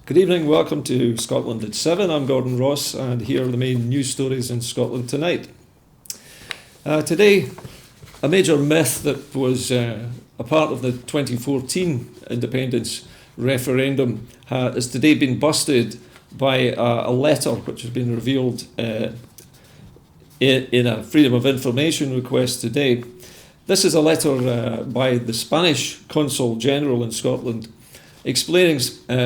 Good evening, welcome to Scotland at 7. I'm Gordon Ross, and here are the main news stories in Scotland tonight. Today, a major myth that was a part of the 2014 independence referendum has today been busted by a letter which has been revealed in a Freedom of Information request today. This is a letter by the Spanish Consul General in Scotland explaining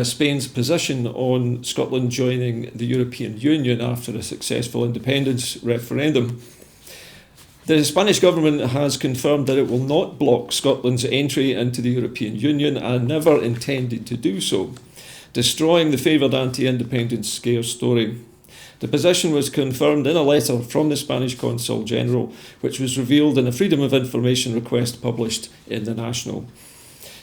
Spain's position on Scotland joining the European Union after a successful independence referendum. The Spanish government has confirmed that it will not block Scotland's entry into the European Union and never intended to do so, destroying the favoured anti-independence scare story. The position was confirmed in a letter from the Spanish Consul General, which was revealed in a Freedom of Information request published in the National.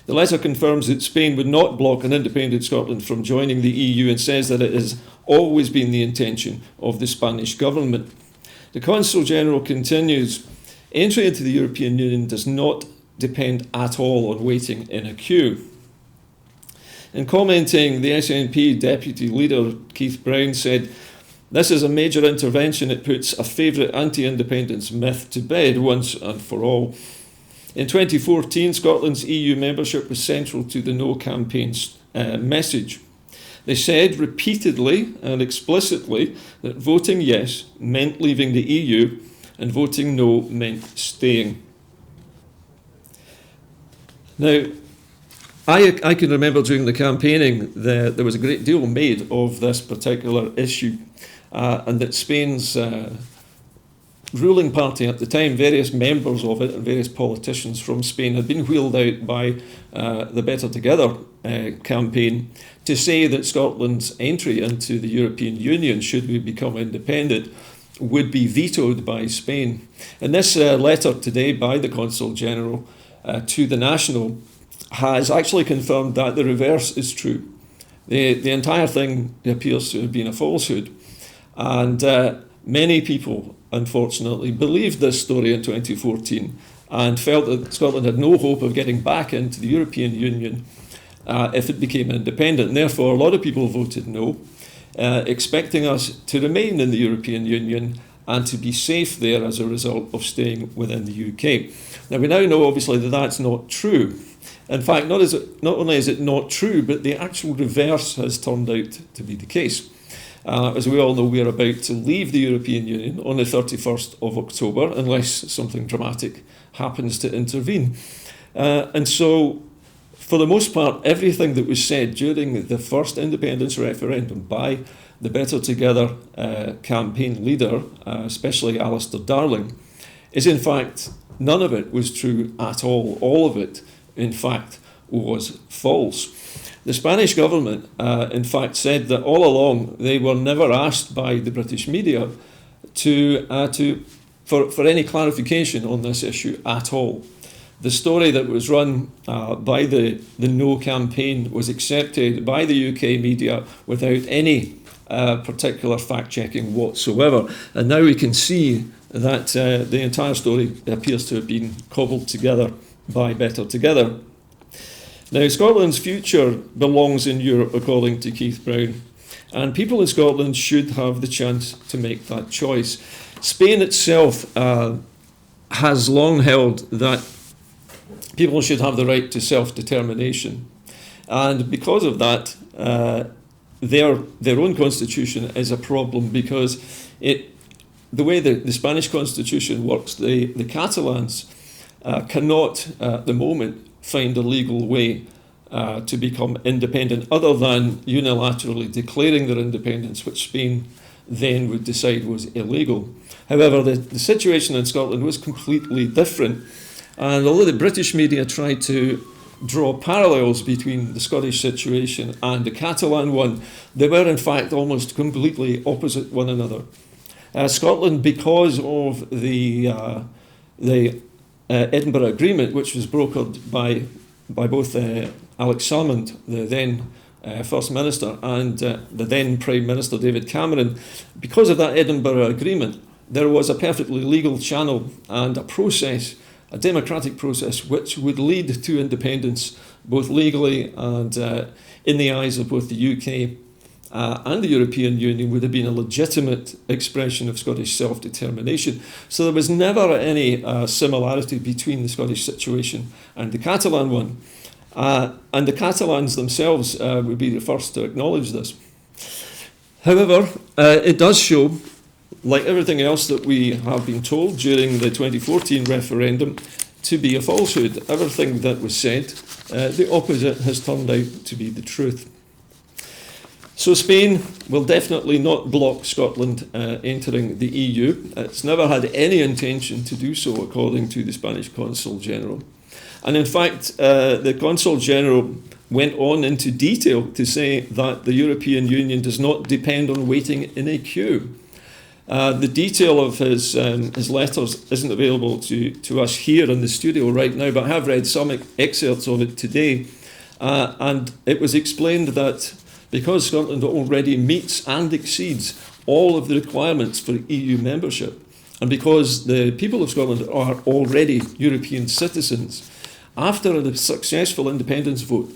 The letter confirms that Spain would not block an independent Scotland from joining the EU and says that it has always been the intention of the Spanish government. The Consul General continues, entry into the European Union does not depend at all on waiting in a queue. In commenting, the SNP Deputy Leader Keith Brown said, "This is a major intervention. It puts a favourite anti-independence myth to bed once and for all." In 2014, Scotland's EU membership was central to the No campaign's message. They said repeatedly and explicitly that voting yes meant leaving the EU and voting no meant staying. Now, I can remember during the campaigning there was a great deal made of this particular issue and that Spain's ruling party at the time, various members of it and various politicians from Spain had been wheeled out by the Better Together campaign to say that Scotland's entry into the European Union, should we become independent, would be vetoed by Spain. And this letter today by the Consul General to the National has actually confirmed that the reverse is true. The entire thing appears to have been a falsehood. And many people, unfortunately, believed this story in 2014 and felt that Scotland had no hope of getting back into the European Union if it became independent. And therefore, a lot of people voted no, expecting us to remain in the European Union and to be safe there as a result of staying within the UK. Now, we now know, obviously, that that's not true. In fact, not only is it not true, but the actual reverse has turned out to be the case. As we all know, we are about to leave the European Union on the 31st of October, unless something dramatic happens to intervene. And so, for the most part, everything that was said during the first independence referendum by the Better Together campaign leader, especially Alistair Darling, is in fact, none of it was true at all. All of it, in fact, was false. The Spanish government, in fact, said that all along they were never asked by the British media for any clarification on this issue at all. The story that was run by the No campaign was accepted by the UK media without any particular fact-checking whatsoever. And now we can see that the entire story appears to have been cobbled together by Better Together. Now, Scotland's future belongs in Europe, according to Keith Brown, and people in Scotland should have the chance to make that choice. Spain itself has long held that people should have the right to self-determination, and because of that, their own constitution is a problem because the way the Spanish constitution works, the Catalans cannot, at the moment, find a legal way to become independent other than unilaterally declaring their independence, which Spain then would decide was illegal. However, the situation in Scotland was completely different, and although the British media tried to draw parallels between the Scottish situation and the Catalan one, they were in fact almost completely opposite one another. Scotland, because of the Edinburgh Agreement, which was brokered by both Alex Salmond, the then First Minister, and the then Prime Minister David Cameron, because of that Edinburgh Agreement, there was a perfectly legal channel and a process, a democratic process, which would lead to independence both legally and in the eyes of both the UK and the European Union, would have been a legitimate expression of Scottish self-determination. So there was never any similarity between the Scottish situation and the Catalan one. And the Catalans themselves would be the first to acknowledge this. However, it does show, like everything else that we have been told during the 2014 referendum, to be a falsehood. Everything that was said, the opposite has turned out to be the truth. So Spain will definitely not block Scotland entering the EU. It's never had any intention to do so, according to the Spanish Consul General. And in fact, the Consul General went on into detail to say that the European Union does not depend on waiting in a queue. The detail of his letters isn't available to us here in the studio right now, but I have read some excerpts of it today. And it was explained that because Scotland already meets and exceeds all of the requirements for EU membership, and because the people of Scotland are already European citizens, after a successful independence vote,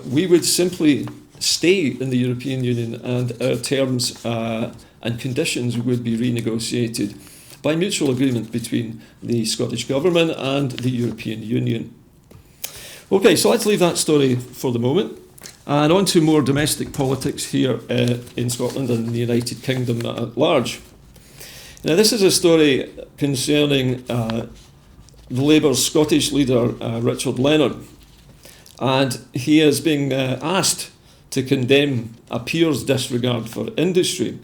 we would simply stay in the European Union, and our terms and conditions would be renegotiated by mutual agreement between the Scottish Government and the European Union. Okay, so let's leave that story for the moment. And on to more domestic politics here in Scotland and the United Kingdom at large. Now, this is a story concerning Labour's Scottish leader, Richard Leonard. And he is being asked to condemn a peer's disregard for industry.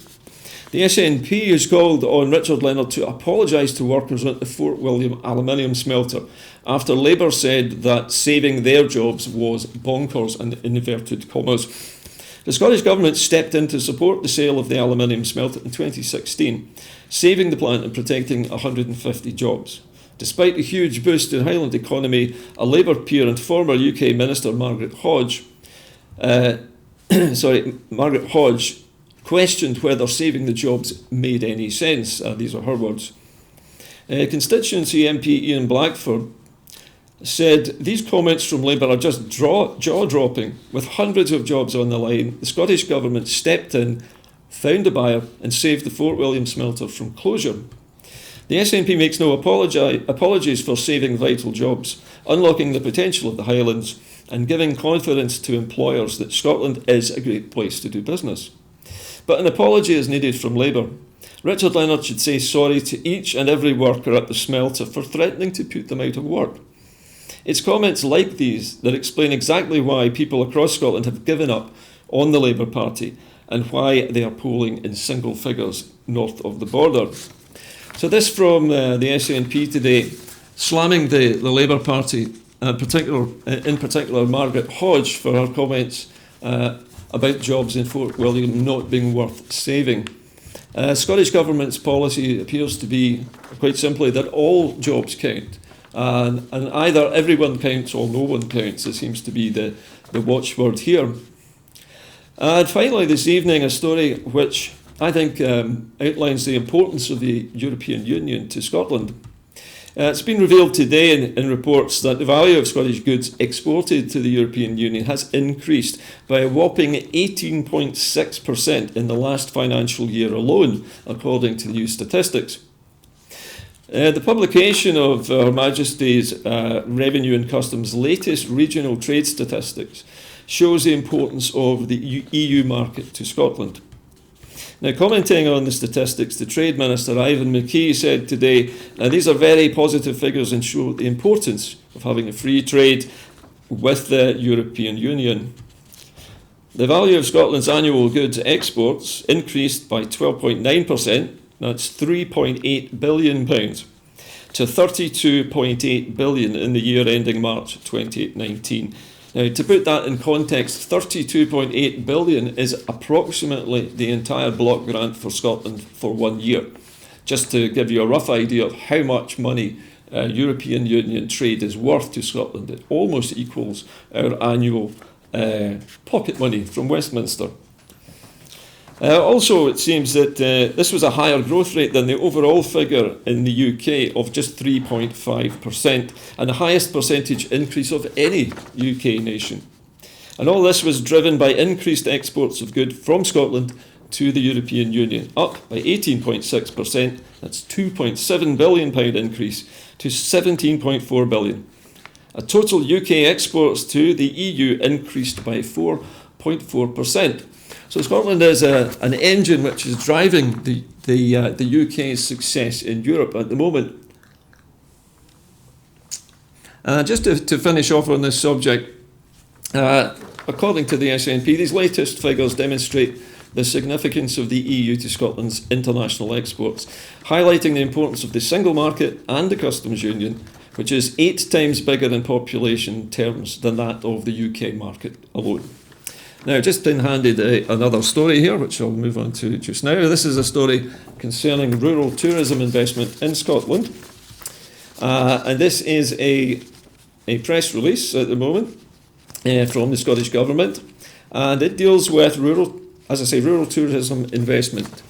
The SNP has called on Richard Leonard to apologise to workers at the Fort William aluminium smelter after Labour said that saving their jobs was bonkers, in inverted commas. The Scottish Government stepped in to support the sale of the aluminium smelter in 2016, saving the plant and protecting 150 jobs. Despite the huge boost in Highland economy, a Labour peer and former UK Minister Margaret Hodge questioned whether saving the jobs made any sense. These are her words. Constituency MP Ian Blackford said, "These comments from Labour are just jaw-dropping. With hundreds of jobs on the line, the Scottish Government stepped in, found a buyer and saved the Fort William smelter from closure." The SNP makes no apologies for saving vital jobs, unlocking the potential of the Highlands and giving confidence to employers that Scotland is a great place to do business. But an apology is needed from Labour. Richard Leonard should say sorry to each and every worker at the smelter for threatening to put them out of work. It's comments like these that explain exactly why people across Scotland have given up on the Labour Party and why they are polling in single figures north of the border. So this from the SNP today, slamming the Labour Party, in particular Margaret Hodge, for her comments about jobs in Fort William not being worth saving. Scottish Government's policy appears to be, quite simply, that all jobs count. And either everyone counts or no one counts. It seems to be the watchword here. And finally, this evening, a story which I think outlines the importance of the European Union to Scotland. It's been revealed today in reports that the value of Scottish goods exported to the European Union has increased by a whopping 18.6% in the last financial year alone, according to new statistics. The publication of Her Majesty's Revenue and Customs' latest regional trade statistics shows the importance of the EU market to Scotland. Now, commenting on the statistics, the Trade Minister, Ivan McKee, said today, these are very positive figures and show the importance of having a free trade with the European Union. The value of Scotland's annual goods exports increased by 12.9%, that's £3.8 billion, to £32.8 billion in the year ending March 2019. Now, to put that in context, £32.8 billion is approximately the entire block grant for Scotland for 1 year. Just to give you a rough idea of how much money European Union trade is worth to Scotland, it almost equals our annual pocket money from Westminster. Also, it seems that this was a higher growth rate than the overall figure in the UK of just 3.5%, and the highest percentage increase of any UK nation. And all this was driven by increased exports of goods from Scotland to the European Union, up by 18.6%. That's £2.7 billion increase to £17.4 billion. Total UK exports to the EU increased by 4.4%. So Scotland is an engine which is driving the UK's success in Europe at the moment. Just to finish off on this subject, according to the SNP, these latest figures demonstrate the significance of the EU to Scotland's international exports, highlighting the importance of the single market and the customs union, which is 8 times bigger in population terms than that of the UK market alone. Now, just been handed another story here, which I'll move on to just now. This is a story concerning rural tourism investment in Scotland. And this is a press release at the moment from the Scottish Government. And it deals with rural tourism investment.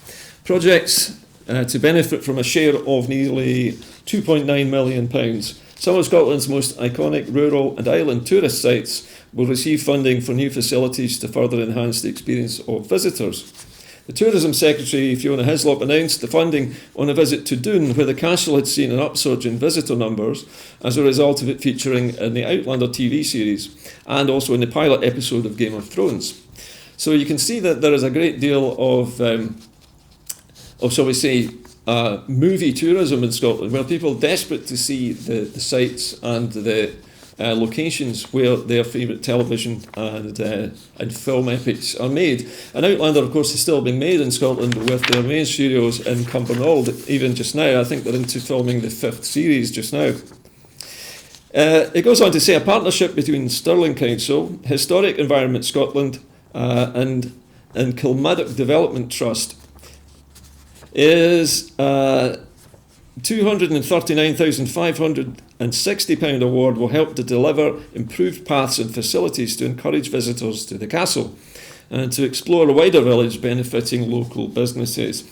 Projects to benefit from a share of nearly £2.9 million. Some of Scotland's most iconic rural and island tourist sites will receive funding for new facilities to further enhance the experience of visitors. The Tourism Secretary, Fiona Hislop, announced the funding on a visit to Doon, where the castle had seen an upsurge in visitor numbers as a result of it featuring in the Outlander TV series and also in the pilot episode of Game of Thrones. So you can see that there is a great deal of shall we say, movie tourism in Scotland, where people are desperate to see the sites and the locations where their favourite television and film epics are made. And Outlander, of course, is still being made in Scotland with their main studios in Cumbernauld. Even just now, I think they're into filming the 5th series just now. It goes on to say a partnership between Stirling Council, Historic Environment Scotland and Kilmaddock Development Trust is £239,560 award will help to deliver improved paths and facilities to encourage visitors to the castle and to explore a wider village benefiting local businesses.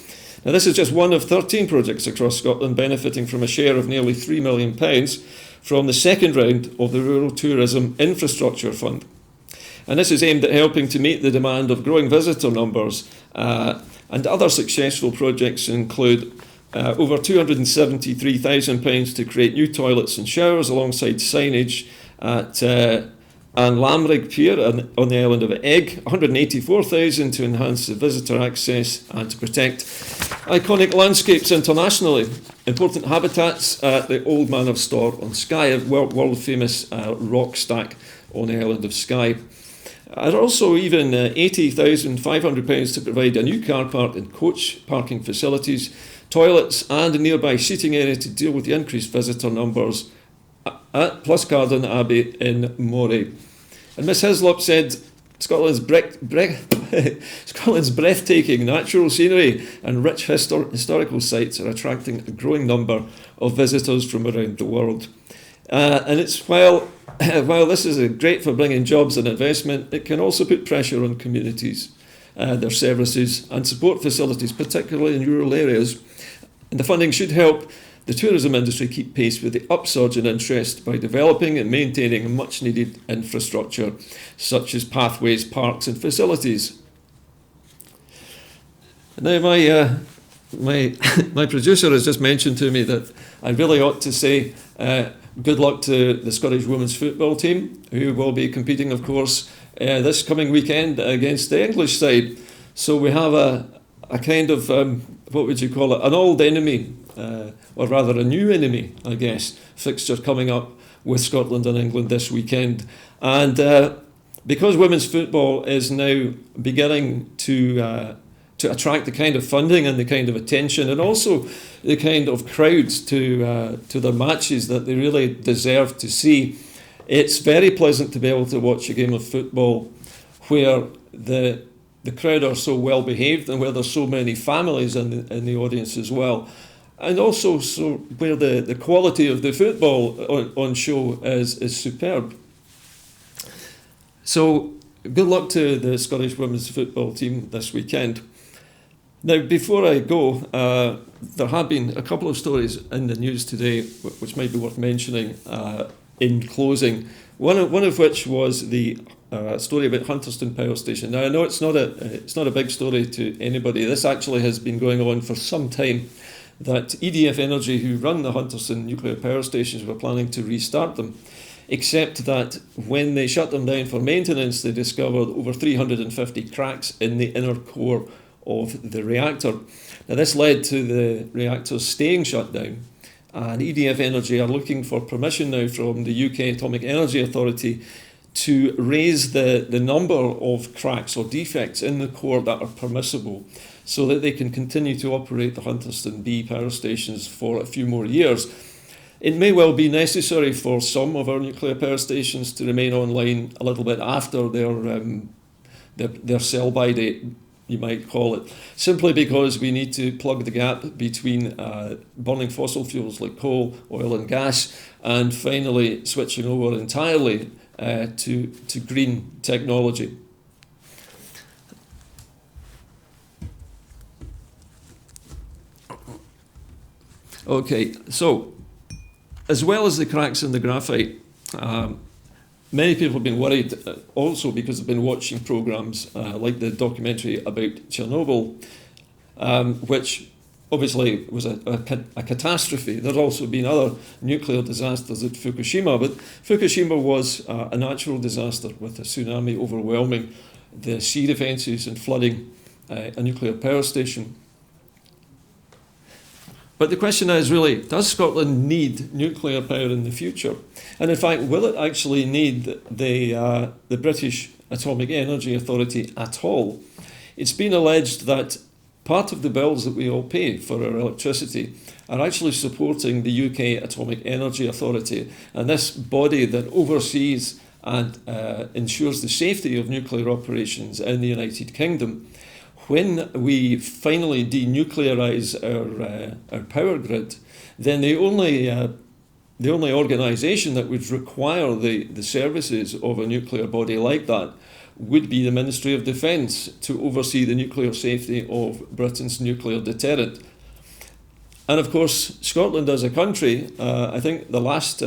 Now, this is just one of 13 projects across Scotland benefiting from a share of nearly £3 million from the second round of the Rural Tourism Infrastructure Fund. And this is aimed at helping to meet the demand of growing visitor numbers, and other successful projects include over £273,000 to create new toilets and showers alongside signage at Anne Lamrig Pier on the island of Egg, £184,000 to enhance the visitor access and to protect iconic landscapes internationally, important habitats at the Old Man of Storr on Skye, a world famous rock stack on the island of Skye. And also even £80,500 to provide a new car park and coach parking facilities, toilets and a nearby seating area to deal with the increased visitor numbers at Pluscarden Abbey in Moray. And Miss Hislop said Scotland's breathtaking natural scenery and rich historical sites are attracting a growing number of visitors from around the world. And it's while this is great for bringing jobs and investment, it can also put pressure on communities, their services and support facilities, particularly in rural areas. And the funding should help the tourism industry keep pace with the upsurge in interest by developing and maintaining much needed infrastructure, such as pathways, parks and facilities. Now my producer has just mentioned to me that I really ought to say good luck to the Scottish women's football team, who will be competing, of course, this coming weekend against the English side. So we have a kind of, what would you call it, an old enemy, or rather a new enemy, I guess, fixture coming up with Scotland and England this weekend. And because women's football is now beginning to attract the kind of funding and the kind of attention and also the kind of crowds to their matches that they really deserve to see, it's very pleasant to be able to watch a game of football where the crowd are so well behaved and where there's so many families in the audience as well. And also so where the quality of the football on show is superb. So good luck to the Scottish women's football team this weekend. Now, before I go, there have been a couple of stories in the news today which might be worth mentioning in closing. One of which was the story about Hunterston Power Station. Now, I know it's not a big story to anybody. This actually has been going on for some time. That EDF Energy, who run the Hunterston nuclear power stations, were planning to restart them, except that when they shut them down for maintenance, they discovered over 350 cracks in the inner core of the reactor. Now, this led to the reactors staying shut down, and EDF Energy are looking for permission now from the UK Atomic Energy Authority to raise the number of cracks or defects in the core that are permissible, so that they can continue to operate the Hunterston B power stations for a few more years. It may well be necessary for some of our nuclear power stations to remain online a little bit after their sell-by date, you might call it, simply because we need to plug the gap between burning fossil fuels like coal, oil and gas, and finally switching over entirely to green technology. Okay, so as well as the cracks in the graphite, many people have been worried also because they've been watching programs like the documentary about Chernobyl, which obviously was a catastrophe. There's also been other nuclear disasters at Fukushima, but Fukushima was a natural disaster with a tsunami overwhelming the sea defences and flooding a nuclear power station. But the question is really, does Scotland need nuclear power in the future? And in fact, will it actually need the British Atomic Energy Authority at all? It's been alleged that part of the bills that we all pay for our electricity are actually supporting the UK Atomic Energy Authority, and this body that oversees and ensures the safety of nuclear operations in the United Kingdom. When we finally denuclearise our power grid, then the only organisation that would require the services of a nuclear body like that would be the Ministry of Defence to oversee the nuclear safety of Britain's nuclear deterrent. And of course, Scotland as a country, I think the last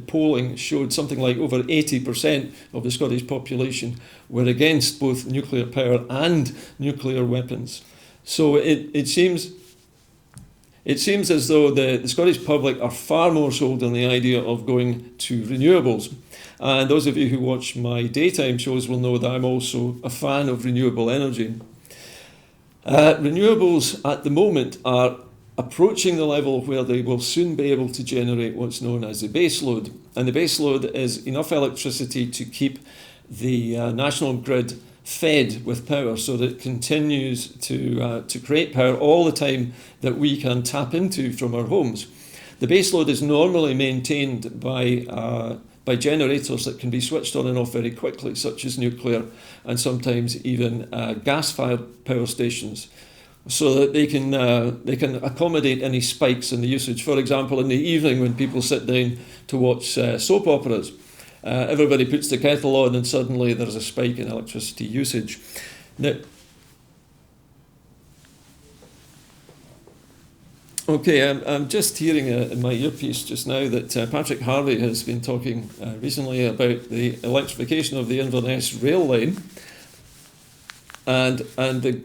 polling showed something like over 80% of the Scottish population were against both nuclear power and nuclear weapons. So it seems as though the Scottish public are far more sold on the idea of going to renewables. And those of you who watch my daytime shows will know that I'm also a fan of renewable energy. Renewables at the moment are approaching the level where they will soon be able to generate what's known as the baseload. And the baseload is enough electricity to keep the national grid fed with power so that it continues to create power all the time that we can tap into from our homes. The baseload is normally maintained by generators that can be switched on and off very quickly, such as nuclear and sometimes even gas-fired power stations, so that they can accommodate any spikes in the usage. For example, in the evening when people sit down to watch soap operas, everybody puts the kettle on and suddenly there's a spike in electricity usage. Now, okay, I'm just hearing in my earpiece just now that Patrick Harvey has been talking recently about the electrification of the Inverness rail line, and the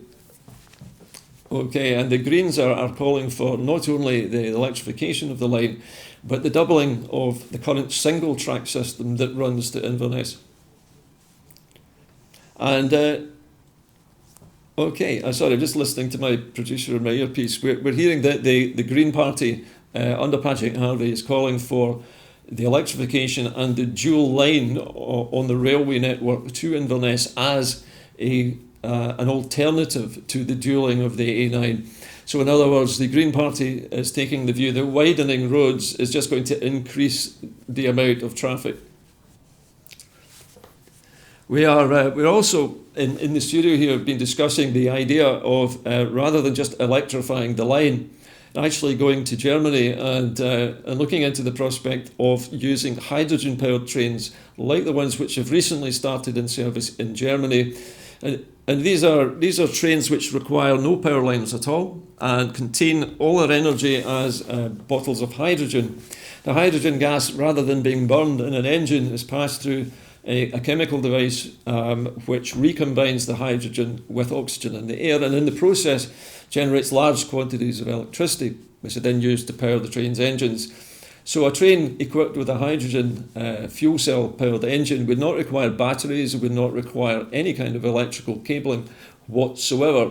Greens are calling for not only the electrification of the line, but the doubling of the current single track system that runs to Inverness. And sorry, I'm just listening to my producer in my earpiece. We're hearing that the Green Party under Patrick Harvey is calling for the electrification and the dual line on the railway network to Inverness as an alternative to the dualling of the A9. So in other words, the Green Party is taking the view that widening roads is just going to increase the amount of traffic. We're also in the studio here been discussing the idea of rather than just electrifying the line, actually going to Germany and looking into the prospect of using hydrogen-powered trains like the ones which have recently started in service in Germany. And these are trains which require no power lines at all and contain all their energy as bottles of hydrogen. The hydrogen gas, rather than being burned in an engine, is passed through a chemical device which recombines the hydrogen with oxygen in the air, and in the process generates large quantities of electricity, which are then used to power the train's engines. So a train equipped with a hydrogen fuel cell powered engine would not require batteries, would not require any kind of electrical cabling whatsoever.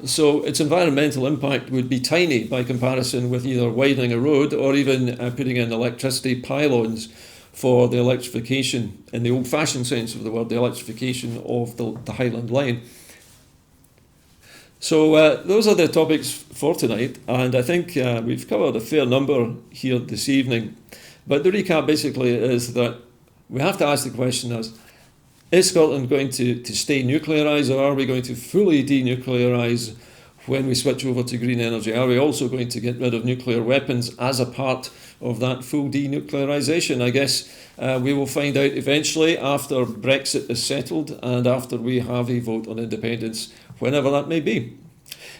So its environmental impact would be tiny by comparison with either widening a road or even putting in electricity pylons for the electrification, in the old-fashioned sense of the word, the electrification of the Highland Line. So those are the topics for tonight, and I think we've covered a fair number here this evening. But the recap basically is that we have to ask the question is Scotland going to stay nuclearised, or are we going to fully denuclearise when we switch over to green energy? Are we also going to get rid of nuclear weapons as a part of that full denuclearisation? I guess we will find out eventually after Brexit is settled and after we have a vote on independence, whenever that may be.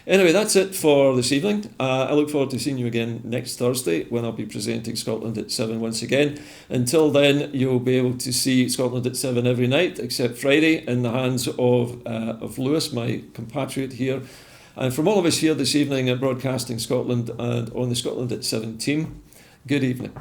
Anyway, that's it for this evening. I look forward to seeing you again next Thursday when I'll be presenting Scotland at 7 once again. Until then, you'll be able to see Scotland at 7 every night, except Friday, in the hands of Lewis, my compatriot here. And from all of us here this evening at Broadcasting Scotland and on the Scotland at 7 team, good evening.